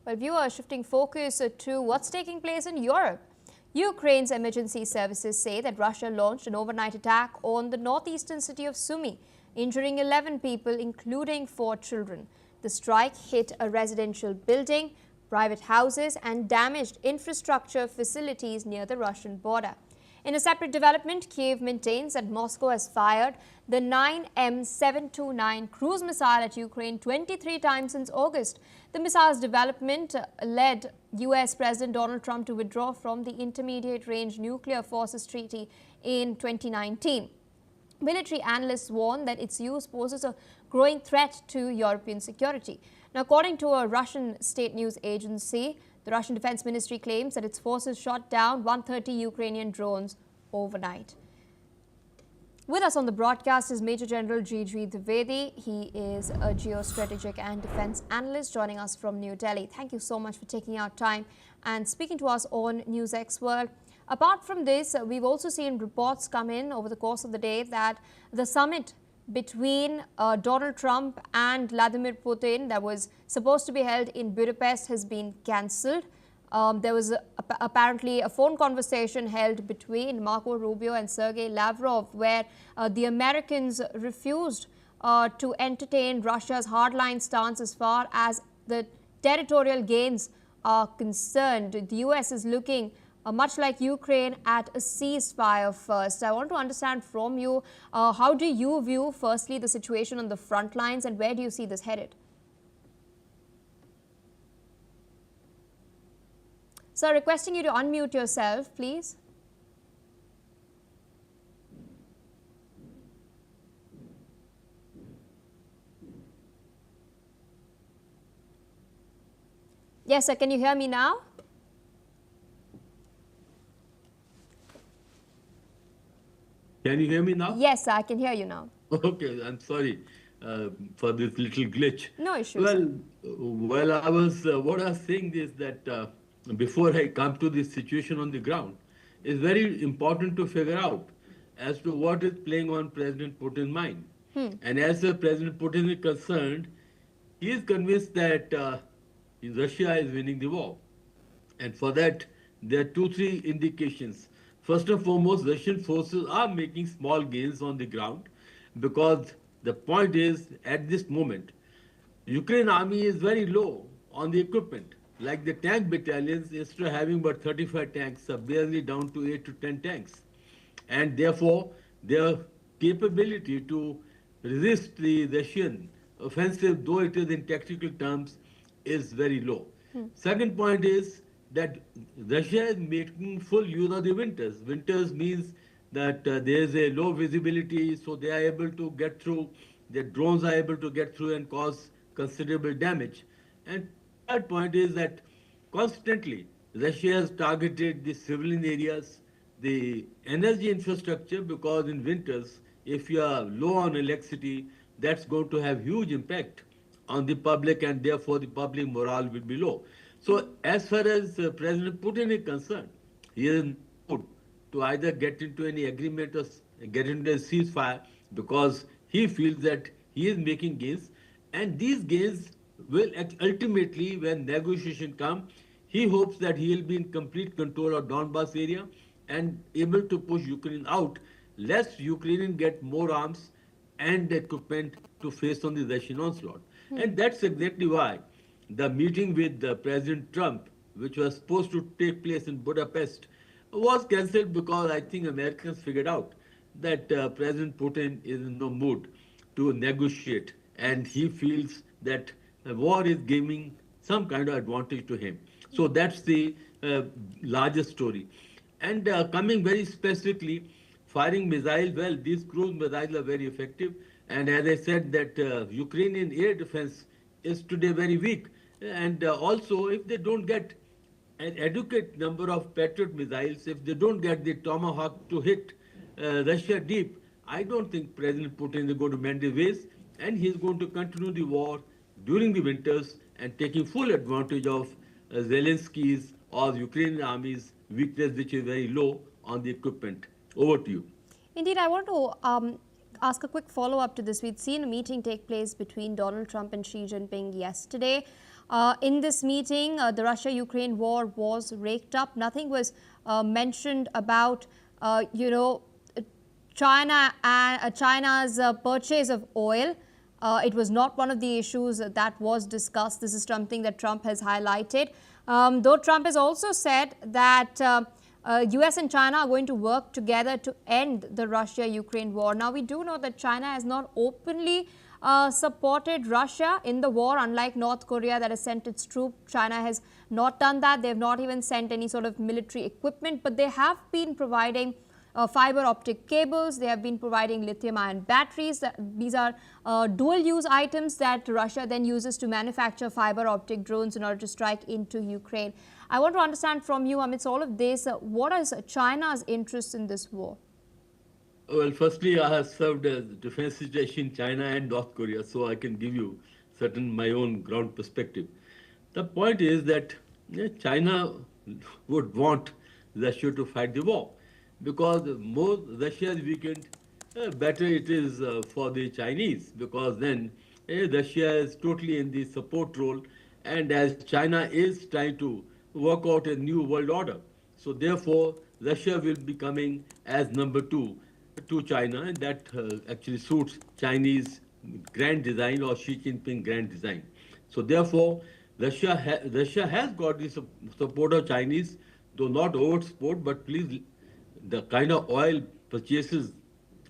Well, viewers, shifting focus to what's taking place in Europe. Ukraine's emergency services say that Russia launched an overnight attack on the northeastern city of Sumy, injuring 11 people, including 4 children. The strike hit a residential building, private houses, and damaged infrastructure facilities near the Russian border. In a separate development, Kyiv maintains that Moscow has fired the 9M729 cruise missile at Ukraine 23 times since August. The missile's development led US President Donald Trump to withdraw from the Intermediate Range Nuclear Forces Treaty in 2019. Military analysts warn that its use poses a growing threat to European security. Now, according to a Russian state news agency, the Russian Defense Ministry claims that its forces shot down 130 Ukrainian drones overnight. With us on the broadcast is Major General G.G. Dwivedi. He is a geostrategic and defense analyst joining us from New Delhi. Thank you so much for taking out time and speaking to us on NewsX World. Apart from this, we've also seen reports come in over the course of the day that the summit between Donald Trump and Vladimir Putin that was supposed to be held in Budapest has been cancelled. There was apparently a phone conversation held between Marco Rubio and Sergei Lavrov where the Americans refused to entertain Russia's hardline stance as far as the territorial gains are concerned. The US is looking much like Ukraine at a ceasefire first. I want to understand from you, how do you view firstly the situation on the front lines and where do you see this headed? Sir, requesting you to unmute yourself, please. Yes, sir, can you hear me now? Can you hear me now? Yes, sir, I can hear you now. Okay, I'm sorry for this little glitch. No issues. Well, what I was saying is that before I come to this situation on the ground, it's very important to figure out as to what is playing on President Putin's mind. And as President Putin is concerned, he is convinced that Russia is winning the war. And for that, there are 2-3 indications. First and foremost, Russian forces are making small gains on the ground because the point is, at this moment, Ukraine army is very low on the equipment. Like the tank battalions, instead of having about 35 tanks, are barely down to 8 to 10 tanks. And therefore, their capability to resist the Russian offensive, though it is in tactical terms, is very low. Second point is that Russia is making full use of the winters. Winters means that there is a low visibility, so they are able to get through, their drones are able to get through and cause considerable damage. And third point is that constantly Russia has targeted the civilian areas, the energy infrastructure, because in winters, if you are low on electricity, that's going to have huge impact on the public and therefore the public morale will be low. So as far as President Putin is concerned, he is in mood to either get into any agreement or get into a ceasefire because he feels that he is making gains, and these gains will ultimately, when negotiation come, he hopes that he will be in complete control of Donbas area and able to push Ukraine out, lest Ukrainians get more arms and equipment to face on the Russian onslaught. And that's exactly why the meeting with President Trump, which was supposed to take place in Budapest, was cancelled because I think Americans figured out that President Putin is in no mood to negotiate, and he feels that the war is giving some kind of advantage to him. So that's the largest story. And coming very specifically, firing missiles, well, these cruise missiles are very effective. And as I said, that Ukrainian air defense is today very weak. And also, if they don't get an adequate number of Patriot missiles, if they don't get the Tomahawk to hit Russia deep, I don't think President Putin is going to mend his ways, and he's going to continue the war during the winters and taking full advantage of Zelensky's or Ukrainian army's weakness, which is very low on the equipment. Over to you. Indeed, I want to ask a quick follow-up to this. We'd seen a meeting take place between Donald Trump and Xi Jinping yesterday. In this meeting, the Russia-Ukraine war was raked up. Nothing was mentioned about, China and China's purchase of oil. It was not one of the issues that was discussed. This is something that Trump has highlighted. Though Trump has also said that US and China are going to work together to end the Russia-Ukraine war. Now, we do know that China has not openly supported Russia in the war, unlike North Korea that has sent its troops. China has not done that. They have not even sent any sort of military equipment, but they have been providing fiber optic cables. They have been providing lithium-ion batteries. These are dual-use items that Russia then uses to manufacture fiber optic drones in order to strike into Ukraine. I want to understand from you, amidst all of this, what is China's interest in this war? Well, firstly, I have served as defense situation in China and North Korea, so I can give you certain my own ground perspective. The point is that China would want Russia to fight the war, because the more Russia is weakened, better it is for the Chinese, because then Russia is totally in the support role, and as China is trying to work out a new world order, so therefore Russia will be coming as number two to China, and that actually suits Chinese grand design or Xi Jinping grand design. So therefore, Russia has got the support of Chinese, though not over support, but please, the kind of oil purchases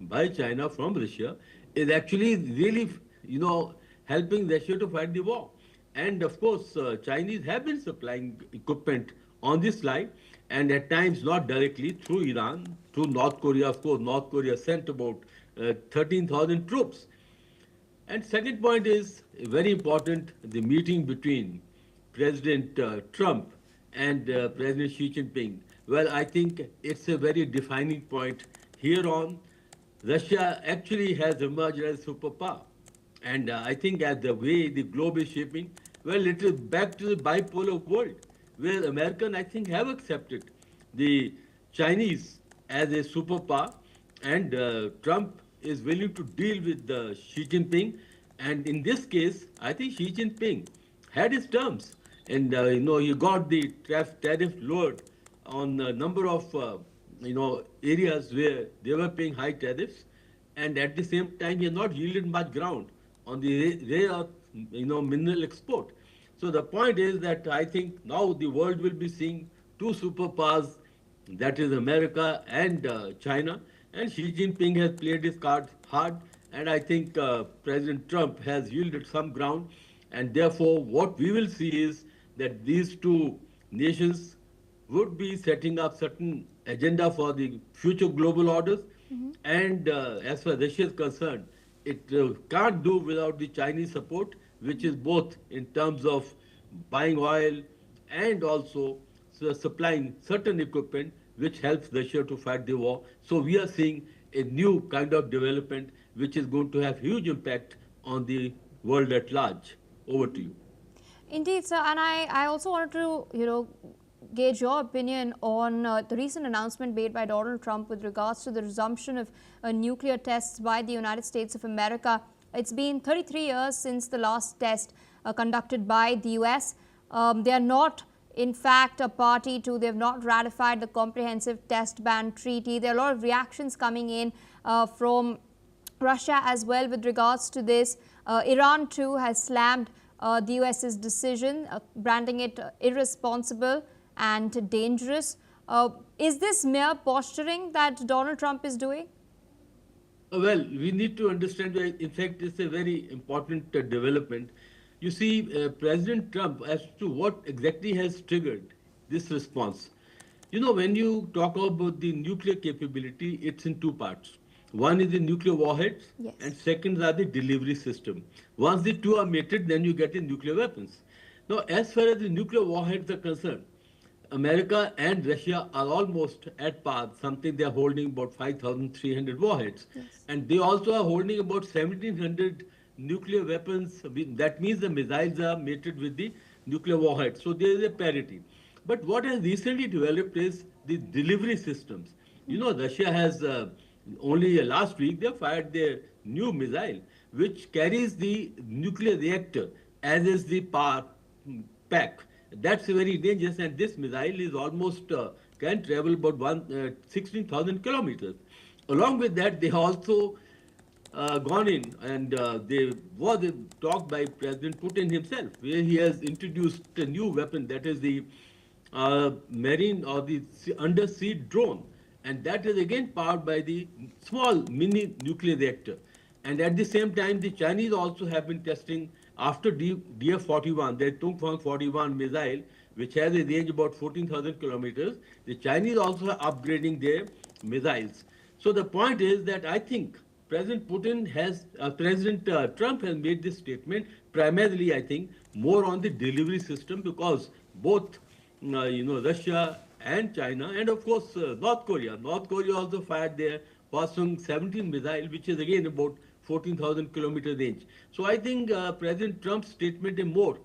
by China from Russia is actually really, helping Russia to fight the war. And of course, Chinese have been supplying equipment on this slide, and at times not directly through Iran, through North Korea. Of course, North Korea sent about 13,000 troops. And second point is very important, the meeting between President Trump and President Xi Jinping. Well, I think it's a very defining point. Here on, Russia actually has emerged as a superpower. And I think as the way the globe is shaping, well, it is back to the bipolar world, where Americans, I think, have accepted the Chinese as a superpower, and Trump is willing to deal with Xi Jinping. And in this case, I think Xi Jinping had his terms, and he got the tariff lowered on a number of areas where they were paying high tariffs, and at the same time, he has not yielded much ground on the rare mineral export. So the point is that I think now the world will be seeing two superpowers, that is America and China, and Xi Jinping has played his cards hard, and I think President Trump has yielded some ground, and therefore what we will see is that these two nations would be setting up certain agenda for the future global orders. And as far as Russia is concerned, it can't do without the Chinese support, which is both in terms of buying oil and also supplying certain equipment which helps Russia to fight the war. So we are seeing a new kind of development which is going to have huge impact on the world at large. Over to you. Indeed, sir. And I also wanted to, gauge your opinion on the recent announcement made by Donald Trump with regards to the resumption of nuclear tests by the United States of America. It's been 33 years since the last test conducted by the US. They are not, in fact, a party to, they have not ratified the Comprehensive Test Ban Treaty. There are a lot of reactions coming in from Russia as well with regards to this. Iran too has slammed the US's decision, branding it irresponsible and dangerous. Is this mere posturing that Donald Trump is doing? Well, we need to understand that, in fact, it's a very important development. You see, President Trump, as to what exactly has triggered this response. When you talk about the nuclear capability, it's in two parts. One is the nuclear warheads, Yes. and second are the delivery system. Once the two are mated, then you get the nuclear weapons. Now, as far as the nuclear warheads are concerned, America and Russia are almost at par, something they are holding about 5,300 warheads. Yes. And they also are holding about 1,700 nuclear weapons. That means the missiles are mated with the nuclear warheads. So there is a parity. But what has recently developed is the delivery systems. Russia has Only last week they fired their new missile, which carries the nuclear reactor as is the power pack. That's very dangerous, and this missile is almost can travel about 16,000 kilometers. Along with that, they also gone in and there was a talk by President Putin himself where he has introduced a new weapon, that is the marine or the undersea drone, and that is again powered by the small mini nuclear reactor. And at the same time, the Chinese also have been testing after DF-41, their Tungfang 41 missile, which has a range about 14,000 kilometers. The Chinese also are upgrading their missiles. So the point is that I think President Trump has made this statement primarily, I think, more on the delivery system, because both, Russia and China, and of course North Korea. North Korea also fired their Hwasong 17 missile, which is again about 14,000 kilometer range. So I think President Trump's statement is more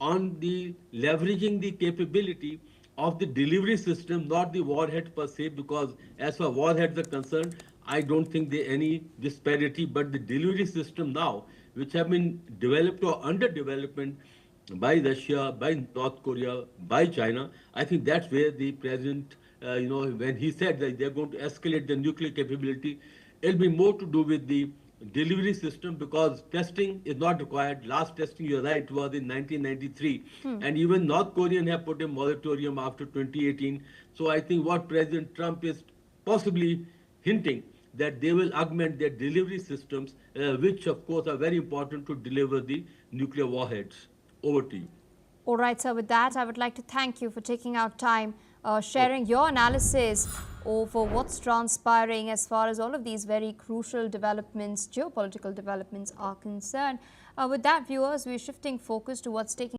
on the leveraging the capability of the delivery system, not the warhead per se, because as far as warheads are concerned, I don't think there any disparity, but the delivery system now, which have been developed or under development by Russia, by North Korea, by China, I think that's where the president, when he said that they're going to escalate the nuclear capability, it'll be more to do with the delivery system, because testing is not required. Last testing, you're right, was in 1993. And even North Korean have put a moratorium after 2018. So I think what President Trump is possibly hinting, that they will augment their delivery systems, which of course are very important to deliver the nuclear warheads. Over to you. All right, sir. With that, I would like to thank you for taking out time, sharing your analysis over what's transpiring as far as all of these very crucial developments, geopolitical developments are concerned. With that, viewers, we're shifting focus to what's taking